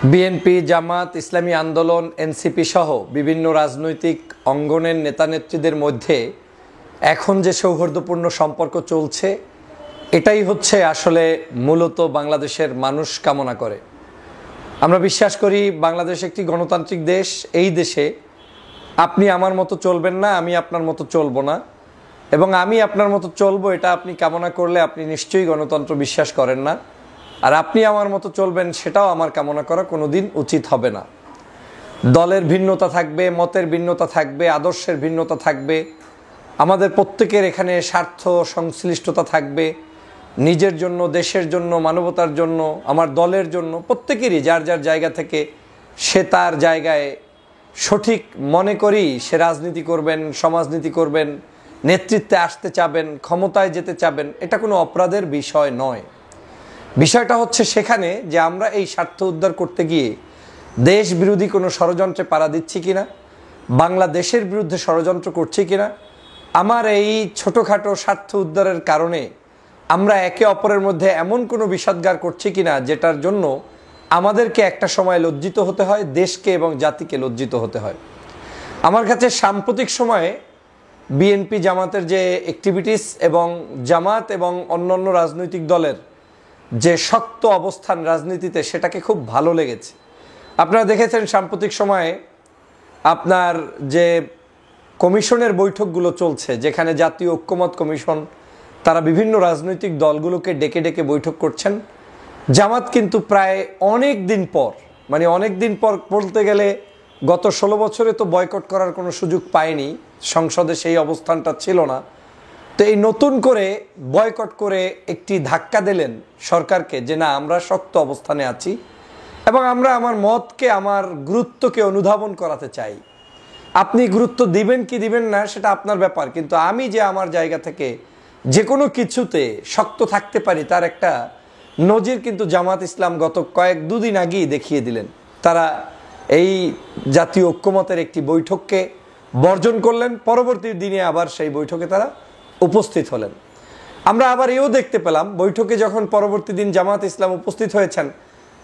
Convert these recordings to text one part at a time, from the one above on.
BNP, জামাত, ইসলামী আন্দোলন, NCP সহ বিভিন্ন রাজনৈতিক অঙ্গনের নেতানেত্রীদের মধ্যে এখন যে সৌহার্দ্যপূর্ণ সম্পর্ক চলছে, এটাই হচ্ছে আসলে মূলত বাংলাদেশের মানুষ কামনা করে। আমরা বিশ্বাস করি বাংলাদেশ একটি গণতান্ত্রিক দেশ। এই দেশে আপনি আমার মতো চলবেন না, আমি আপনার মতো চলবো না, এবং আমি আপনার মতো চলবো এটা আপনি কামনা করলে আপনি নিশ্চয়ই গণতন্ত্র বিশ্বাস করেন না। আর আপনি আমার মতো চলবেন সেটাও আমার কামনা করা কোনোদিন উচিত হবে না। দলের ভিন্নতা থাকবে, মতের ভিন্নতা থাকবে, আদর্শের ভিন্নতা থাকবে, আমাদের প্রত্যেকের এখানে স্বার্থ সংশ্লিষ্টতা থাকবে, নিজের জন্য, দেশের জন্য, মানবতার জন্য, আমার দলের জন্য, প্রত্যেকেরই যার যার জায়গা থেকে সে তার জায়গায় সঠিক মনে করি সে রাজনীতি করবেন, সমাজনীতি করবেন, নেতৃত্বে আসতে চাবেন, ক্ষমতায় যেতে চাবেন, এটা কোনো অপরাধের বিষয় নয়। বিষয়টা হচ্ছে সেখানে যে আমরা এই স্বার্থ উদ্ধার করতে গিয়ে দেশ বিরোধী কোনো ষড়যন্ত্রে পাড়া দিচ্ছি কিনা, বাংলাদেশের বিরুদ্ধে ষড়যন্ত্র করছি কিনা, আমার এই ছোটোখাটো স্বার্থ উদ্ধারের কারণে আমরা একে অপরের মধ্যে এমন কোনো বিষাদগার করছি কিনা যেটার জন্য আমাদেরকে একটা সময় লজ্জিত হতে হয়, দেশকে এবং জাতিকে লজ্জিত হতে হয়। আমার কাছে সাম্প্রতিক সময়ে বিএনপি জামাতের যে অ্যাক্টিভিটিস এবং জামাত এবং অন্যান্য রাজনৈতিক দলের যে শক্ত অবস্থান রাজনীতিতে, সেটাকে খুব ভালো লেগেছে। আপনারা দেখেছেন সাম্প্রতিক সময়ে আপনার যে কমিশনের বৈঠকগুলো চলছে, যেখানে জাতীয় ঐক্যমত কমিশন তারা বিভিন্ন রাজনৈতিক দলগুলোকে ডেকে ডেকে বৈঠক করছেন। জামাত কিন্তু প্রায় অনেক দিন পর, মানে অনেক দিন পর বলতে গেলে গত 16 বছরে তো বয়কট করার কোনো সুযোগ পায়নি, সংসদে সেই অবস্থানটা ছিল না। তো এই নতুন করে বয়কট করে একটি ধাক্কা দিলেন সরকারকে যে না, আমরা শক্ত অবস্থানে আছি এবং আমরা আমার মতকে, আমার গুরুত্বকে অনুধাবন করাতে চাই। আপনি গুরুত্ব দিবেন কি দিবেন না সেটা আপনার ব্যাপার, কিন্তু আমি যে আমার জায়গা থেকে যে কোনো কিছুতে শক্ত থাকতে পারি তার একটা নজির কিন্তু জামাত ইসলাম গত দুদিন আগেই দেখিয়ে দিলেন। তারা এই জাতীয় ঐক্যমতের একটি বৈঠককে বর্জন করলেন, পরবর্তী দিনে আবার সেই বৈঠকে তারা উপস্থিত হলেন। আমরা আবার এও দেখতে পেলাম বৈঠকে যখন পরবর্তী দিন জামাত ইসলাম উপস্থিত হয়েছেন,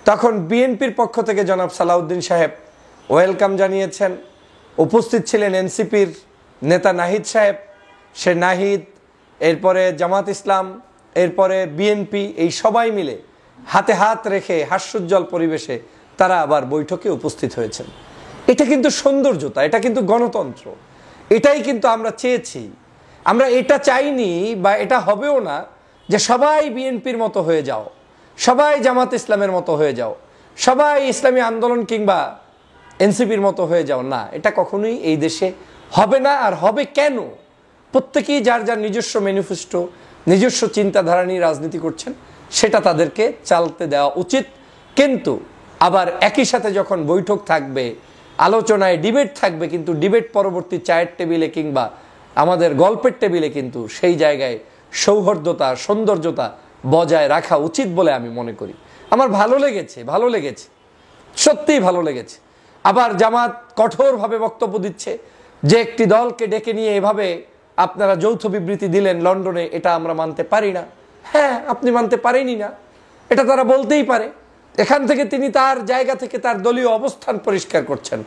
তখন বিএনপির পক্ষ থেকে জনাব সালাউদ্দিন সাহেব ওয়েলকাম জানিয়েছেন। উপস্থিত ছিলেন এনসিপির নেতা নাহিদ সাহেব, সে নাহিদ, এরপরে জামাত ইসলাম, এরপরে বিএনপি, এই সবাই মিলে হাতে হাত রেখে হাস্যোজ্জ্বল পরিবেশে তারা আবার বৈঠকে উপস্থিত হয়েছেন। এটা কিন্তু সৌন্দর্যতা, এটা কিন্তু গণতন্ত্র, এটাই কিন্তু আমরা চেয়েছি। আমরা এটা চাইনি বা এটা হবেও না যে সবাই বিএনপির মতো হয়ে যাও, সবাই জামাত ইসলামের মতো হয়ে যাও, সবাই ইসলামী আন্দোলন কিংবা এনসিপির মতো হয়ে যাও। না, এটা কখনোই এই দেশে হবে না। আর হবে কেন? প্রত্যেকেই যার যার নিজস্ব ম্যানিফেস্টো, নিজস্ব চিন্তাধারা নিয়ে রাজনীতি করছেন, সেটা তাদেরকে চালতে দেওয়া উচিত। কিন্তু আবার একই সাথে যখন বৈঠক থাকবে, আলোচনায় ডিবেট থাকবে, কিন্তু ডিবেট পরবর্তী চায়ের টেবিলে কিংবা আমাদের গল্পের টেবিলে কিন্তু সেই জায়গায় সৌহার্দ্যতা, সৌন্দর্যতা বজায় রাখা উচিত বলে আমি মনে করি। আমার ভালো লেগেছে, সত্যিই ভালো লেগেছে। আবার জামাত কঠোরভাবে বক্তব্য দিচ্ছে যে একটি দলকে ডেকে নিয়ে এভাবে আপনারা যৌথ বিবৃতি দিলেন লন্ডনে, এটা আমরা মানতে পারি না। হ্যাঁ, আপনি মানতে পারেনই না, এটা তারা বলতেই পারে। এখান থেকে তিনি তার জায়গা থেকে তার দলীয় অবস্থান পরিষ্কার করছেন।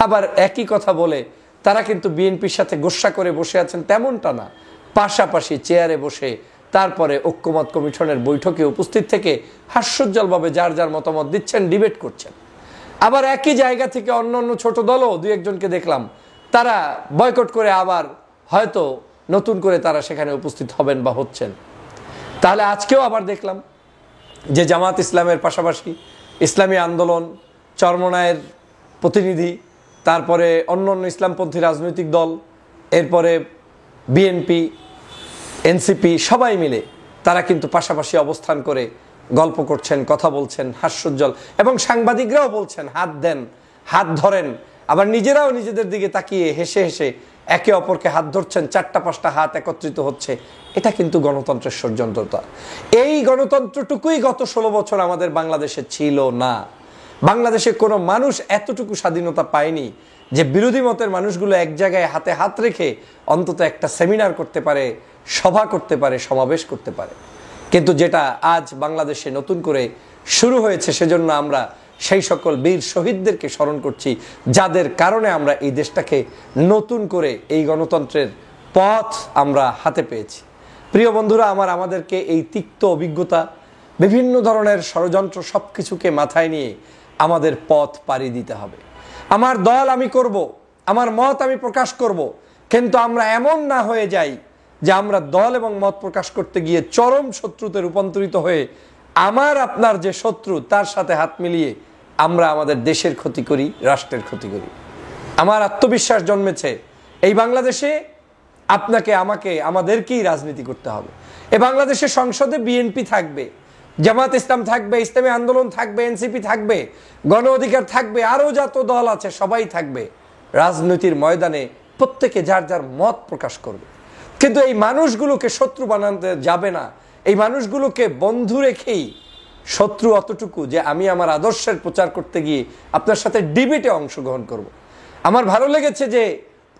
আবার একই কথা বলে তারা কিন্তু বিএনপির সাথে গোস্বা করে বসে আছেন তেমনটা না, পাশাপাশি চেয়ারে বসে তারপরে ঐক্যমত কমিশনের বৈঠকে উপস্থিত থেকে হাস্যোজ্জ্বলভাবে যার যার মতামত দিচ্ছেন, ডিবেট করছেন। আবার একই জায়গা থেকে অন্য অন্য ছোট দলও দুই একজনকে দেখলাম তারা বয়কট করে আবার হয়তো নতুন করে তারা সেখানে উপস্থিত হবেন বা হচ্ছেন। তাহলে আজকেও আবার দেখলাম যে জামাত ইসলামের পাশাপাশি ইসলামী আন্দোলন, চরমনায়ের প্রতিনিধি, তারপরে অন্য অন্য ইসলামপন্থী রাজনৈতিক দল, এরপরে বিএনপি, এনসিপি, সবাই মিলে তারা কিন্তু পাশাপাশি অবস্থান করে গল্প করছেন, কথা বলছেন, হাস্যোজ্জ্বল। এবং সাংবাদিকরাও বলছেন হাত দেন, হাত ধরেন, আবার নিজেরাও নিজেদের দিকে তাকিয়ে হেসে হেসে একে অপরকে হাত ধরছেন, 4-5টা হাত একত্রিত হচ্ছে। এটা কিন্তু গণতন্ত্রের সৌন্দর্যতা। এই গণতন্ত্রটুকুই গত 16 বছর আমাদের বাংলাদেশে ছিল না। বাংলাদেশে কোনো মানুষ এতটুকু স্বাধীনতা পায়নি যে বিরোধী মতের মানুষগুলো এক জায়গায় হাতে হাত রেখে অন্তত একটা সেমিনার করতে পারে, সভা করতে পারে, সমাবেশ করতে পারে। কিন্তু যেটা আজ বাংলাদেশে নতুন করে শুরু হয়েছে, সেজন্য আমরা সেই সকল বীর শহীদদেরকে স্মরণ করছি, যাদের কারণে আমরা এই দেশটাকে নতুন করে এই গণতন্ত্রের পথ আমরা হাতে পেয়েছি। প্রিয় বন্ধুরা আমার, আমাদেরকে এই তিক্ত অভিজ্ঞতা, বিভিন্ন ধরনের ষড়যন্ত্র সব কিছুকে মাথায় নিয়ে আমাদের পথ পাড়ি দিতে হবে। আমার দল আমি করব, আমার মত আমি প্রকাশ করব, কিন্তু আমরা এমন না হয়ে যাই যে আমরা দল এবং মত প্রকাশ করতে গিয়ে চরম শত্রুতে রূপান্তরিত হয়ে আমার আপনার যে শত্রু তার সাথে হাত মিলিয়ে আমরা আমাদের দেশের ক্ষতি করি, রাষ্ট্রের ক্ষতি করি। আমার আত্মবিশ্বাস জন্মেছে এই বাংলাদেশে আপনাকে, আমাকে, আমাদেরকেই রাজনীতি করতে হবে। এই বাংলাদেশের সংসদে বিএনপি থাকবে, জামাত ইসলাম থাকবে, ইসলামী আন্দোলন থাকবে, এনসিপি থাকবে, গণ অধিকার থাকবে, আরও যত দল আছে সবাই থাকবে। রাজনীতির ময়দানে প্রত্যেকে যার যার মত প্রকাশ করবে, কিন্তু এই মানুষগুলোকে শত্রু বানাতে যাবে না। এই মানুষগুলোকে বন্ধু রেখেই, শত্রু অতটুকু যে আমি আমার আদর্শের প্রচার করতে গিয়ে আপনার সাথে ডিবেটে অংশগ্রহণ করব। আমার ভালো লেগেছে যে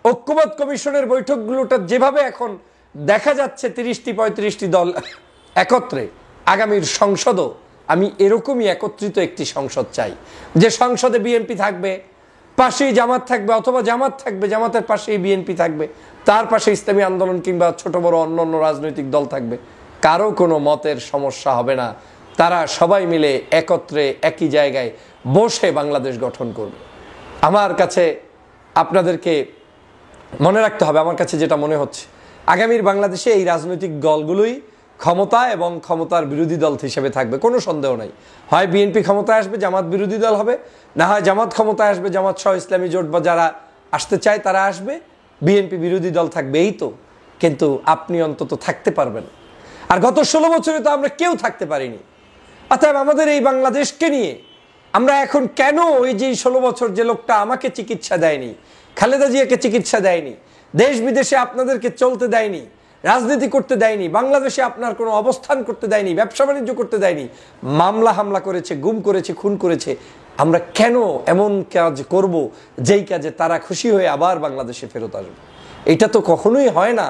ঐক্যমত্য কমিশনের বৈঠকগুলোটা যেভাবে এখন দেখা যাচ্ছে 30-35টি দল একত্রে, আগামীর সংসদও আমি এরকমই একত্রিত একটি সংসদ চাই, যে সংসদে বিএনপি থাকবে, পাশেই জামাত থাকবে, অথবা জামাত থাকবে, জামাতের পাশেই বিএনপি থাকবে, তার পাশে ইসলামী আন্দোলন কিংবা ছোট বড় অন্য রাজনৈতিক দল থাকবে। কারো কোনো মতের সমস্যা হবে না, তারা সবাই মিলে একত্রে একই জায়গায় বসে বাংলাদেশ গঠন করবে। আমার কাছে আপনাদেরকে মনে রাখতে হবে, আমার কাছে যেটা মনে হচ্ছে আগামীর বাংলাদেশে এই রাজনৈতিক দলগুলোই ক্ষমতা এবং ক্ষমতার বিরোধী দল হিসেবে থাকবে, কোনো সন্দেহ নাই। হয় বিএনপি ক্ষমতায় আসবে, জামাত বিরোধী দল হবে, না হয় জামাত ক্ষমতায় আসবে, জামাত সহ ইসলামী জোট বা যারা আসতে চায় তারা আসবে, বিএনপি বিরোধী দল থাকবে, এই তো। কিন্তু আপনি অন্তত থাকতে পারবেন। আর গত 16 বছরে তো আমরা কেউ থাকতে পারিনি। অতএব আমাদের এই বাংলাদেশকে নিয়ে আমরা এখন কেন, ওই যে 16 বছর যে লোকটা আমাকে চিকিৎসা দেয়নি, খালেদা জিয়াকে চিকিৎসা দেয়নি, দেশ বিদেশে আপনাদেরকে চলতে দেয়নি, রাজনীতি করতে দেয়নি, বাংলাদেশে আপনার কোনো অবস্থান করতে দেয়নি, ব্যবসা বাণিজ্য করতে দেয়নি, মামলা হামলা করেছে, গুম করেছে, খুন করেছে, আমরা কেন এমন কাজ করব যেই কাজে তারা খুশি হয়ে আবার বাংলাদেশে ফেরত আসবে? এটা তো কখনোই হয় না।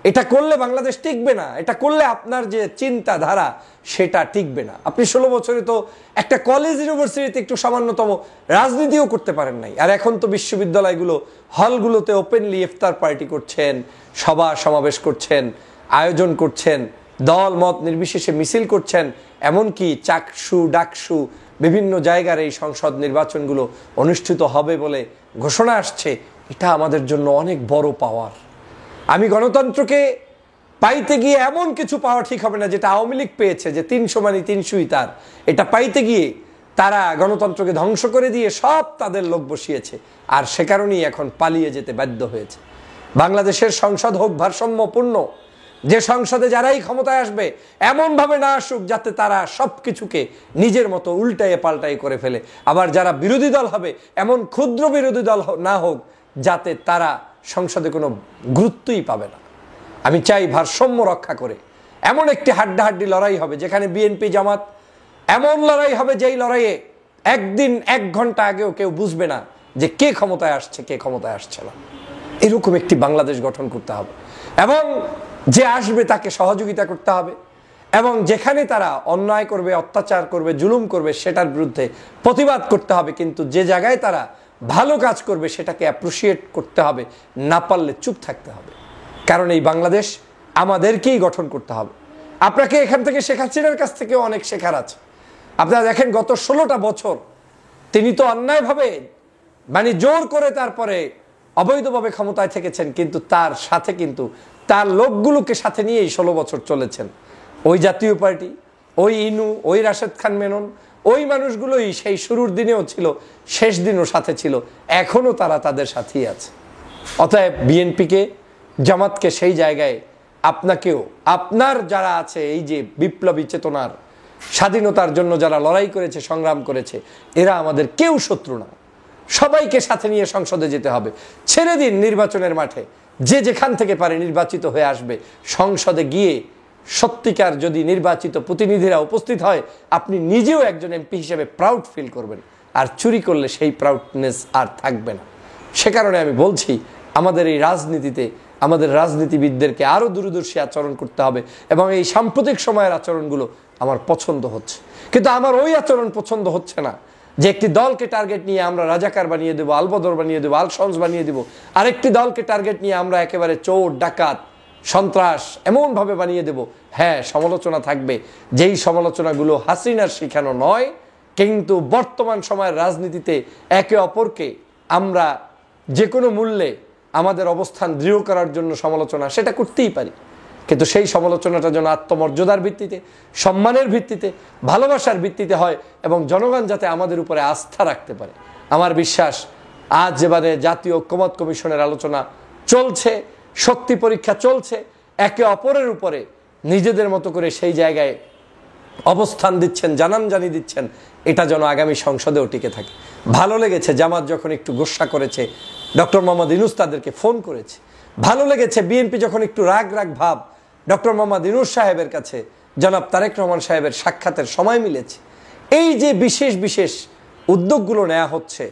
এটা করলে বাংলাদেশ টিকবে না, এটা করলে আপনার যে চিন্তাধারা সেটা টিকবে না। আপনি 16 বছরে তো একটা কলেজ ইউনিভার্সিটিতে একটু সামান্যতম রাজনীতিও করতে পারেন নাই, আর এখন তো বিশ্ববিদ্যালয়গুলো হলগুলোতে ওপেনলি ইফতার পার্টি করছেন, সভা সমাবেশ করছেন, আয়োজন করছেন, দল মত নির্বিশেষে মিছিল করছেন, এমনকি চাকসু ডাকসু বিভিন্ন জায়গার এই সংসদ নির্বাচনগুলো অনুষ্ঠিত হবে বলে ঘোষণা আসছে। এটা আমাদের জন্য অনেক বড় পাওয়ার। আমি গণতন্ত্রকে পাইতে গিয়ে এমন কিছু পাওয়া ঠিক হবে না যেটা আওয়ামী লীগ পেয়েছে, যে 300 মানে 300ই তার। এটা পাইতে গিয়ে তারা গণতন্ত্রকে ধ্বংস করে দিয়ে সব তাদের লোক বসিয়েছে, আর সে কারণেই এখন পালিয়ে যেতে বাধ্য হয়েছে। বাংলাদেশের সংসদ হোক ভারসাম্যপূর্ণ, যে সংসদে যারাই ক্ষমতায় আসবে এমনভাবে না আসুক যাতে তারা সব কিছুকে নিজের মতো উল্টায়ে পাল্টাই করে ফেলে। আবার যারা বিরোধী দল হবে এমন ক্ষুদ্র বিরোধী দল না হোক যাতে তারা সংসদে কোনো গুরুত্বই পাবে না। আমি চাই ভারসাম্য রক্ষা করে এমন একটি হাড্ডাহাড্ডি লড়াই হবে, যেখানে বিএনপি জামাত এমন লড়াই হবে যেই লড়াইয়ে একদিন 1 ঘন্টা আগেও কেউ বুঝবে না যে কে ক্ষমতায় আসছে, কে ক্ষমতায় আসছে না। এরকম একটি বাংলাদেশ গঠন করতে হবে, এবং যে আসবে তাকে সহযোগিতা করতে হবে, এবং যেখানে তারা অন্যায় করবে, অত্যাচার করবে, জুলুম করবে সেটার বিরুদ্ধে প্রতিবাদ করতে হবে। কিন্তু যে জায়গায় তারা ভালো কাজ করবে সেটাকে অ্যাপ্রিসিয়েট করতে হবে, না পারলে চুপ থাকতে হবে। কারণ এই বাংলাদেশ আমাদেরকেই গঠন করতে হবে। আপনাকে এখান থেকে শেখ হাসিনার কাছ থেকেও অনেক শেখার আছে। আপনারা দেখেন গত 16টা বছর তিনি তো অন্যায়ভাবে, মানে জোর করে তারপরে অবৈধভাবে ক্ষমতায় থেকেছেন, কিন্তু তার সাথে কিন্তু তার লোকগুলোকে সাথে নিয়েই 16 বছর চলেছেন। ওই জাতীয় পার্টি, ওই ইনু, ওই রাশেদ খান মেনন, ওই মানুষগুলোই সেই শুরুর দিনেও ছিল, শেষ দিনও সাথে ছিল, এখনও তারা তাদের সাথেই আছে। অতএব বিএনপিকে, জামাতকে সেই জায়গায় আপনাকেও, আপনার যারা আছে এই যে বিপ্লবী চেতনার, স্বাধীনতার জন্য যারা লড়াই করেছে, সংগ্রাম করেছে, এরা আমাদের কেউ শত্রু না। সবাইকে সাথে নিয়ে সংসদে যেতে হবে। ছেড়ে দিন নির্বাচনের মাঠে, যে যেখান থেকে পারে নির্বাচিত হয়ে আসবে। সংসদে গিয়ে সত্যিকার যদি নির্বাচিত প্রতিনিধিরা উপস্থিত হয়, আপনি নিজেও একজন এমপি হিসেবে প্রাউড ফিল করবেন, আর চুরি করলে সেই প্রাউডনেস আর থাকবে না। সে কারণে আমি বলছি, আমাদের এই রাজনীতিতে আমাদের রাজনীতিবিদদেরকে আরও দূরদর্শী আচরণ করতে হবে, এবং এই সাম্প্রতিক সময়ের আচরণগুলো আমার পছন্দ হচ্ছে, কিন্তু আমার ওই আচরণ পছন্দ হচ্ছে না যে একটি দলকে টার্গেট নিয়ে আমরা রাজাকার বানিয়ে দেবো, আলবদর বানিয়ে দেবো, আলশমস বানিয়ে দেবো, আরেকটি দলকে টার্গেট নিয়ে আমরা একেবারে চোর ডাকাত সন্ত্রাস এমনভাবে বানিয়ে দেব। হ্যাঁ, সমালোচনা থাকবে, যেই সমালোচনাগুলো হাসিনার শিখানো নয়, কিন্তু বর্তমান সময়ের রাজনীতিতে একে অপরকে আমরা যে কোনো মূল্যে আমাদের অবস্থান দৃঢ় করার জন্য সমালোচনা সেটা করতেই পারি, কিন্তু সেই সমালোচনাটা যেন আত্মমর্যাদার ভিত্তিতে, সম্মানের ভিত্তিতে, ভালোবাসার ভিত্তিতে হয় এবং জনগণ যাতে আমাদের উপরে আস্থা রাখতে পারে। আমার বিশ্বাস আজ যেবারে জাতীয় ঐক্যমত্য কমিশনের আলোচনা চলছে, শক্তি পরীক্ষা চলছে, একে অপরের উপরে নিজেদের মতো করে সেই জায়গায় অবস্থান দিচ্ছেন, জানানজানি দিচ্ছেন, এটা যেন আগামী সংসদেও টিকে থাকে। ভালো লেগেছে জামাত যখন একটু গোস্বা করেছে, ডক্টর মোহাম্মদ ইউনূস তাদেরকে ফোন করেছে। ভালো লেগেছে বিএনপি যখন একটু রাগ রাগ ভাব ডক্টর মোহাম্মদ ইউনূস সাহেবের কাছে জনাব তারেক রহমান সাহেবের সাক্ষাতের সময় মিলেছে। এই যে বিশেষ বিশেষ উদ্যোগগুলো নেওয়া হচ্ছে,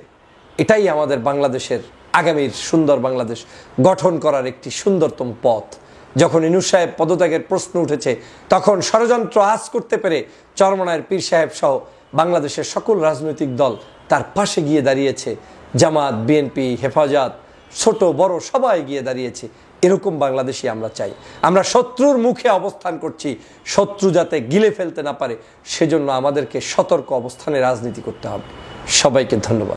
এটাই আমাদের বাংলাদেশের আগামীর সুন্দর বাংলাদেশ গঠন করার একটি সুন্দরতম পথ। যখন ইউনূস সাহেব পদত্যাগের প্রশ্ন উঠেছে, তখন ষড়যন্ত্র আঁচ করতে পেরে চরমনায়ের পীর সাহেব সহ বাংলাদেশের সকল রাজনৈতিক দল তার পাশে গিয়ে দাঁড়িয়েছে। জামাত, বিএনপি, হেফাজত, ছোট বড় সবাই গিয়ে দাঁড়িয়েছে। এরকম বাংলাদেশই আমরা চাই। আমরা শত্রুর মুখে অবস্থান করছি, শত্রু যাতে গিলে ফেলতে না পারে সেজন্য আমাদেরকে সতর্ক অবস্থানে রাজনীতি করতে হবে। সবাইকে ধন্যবাদ।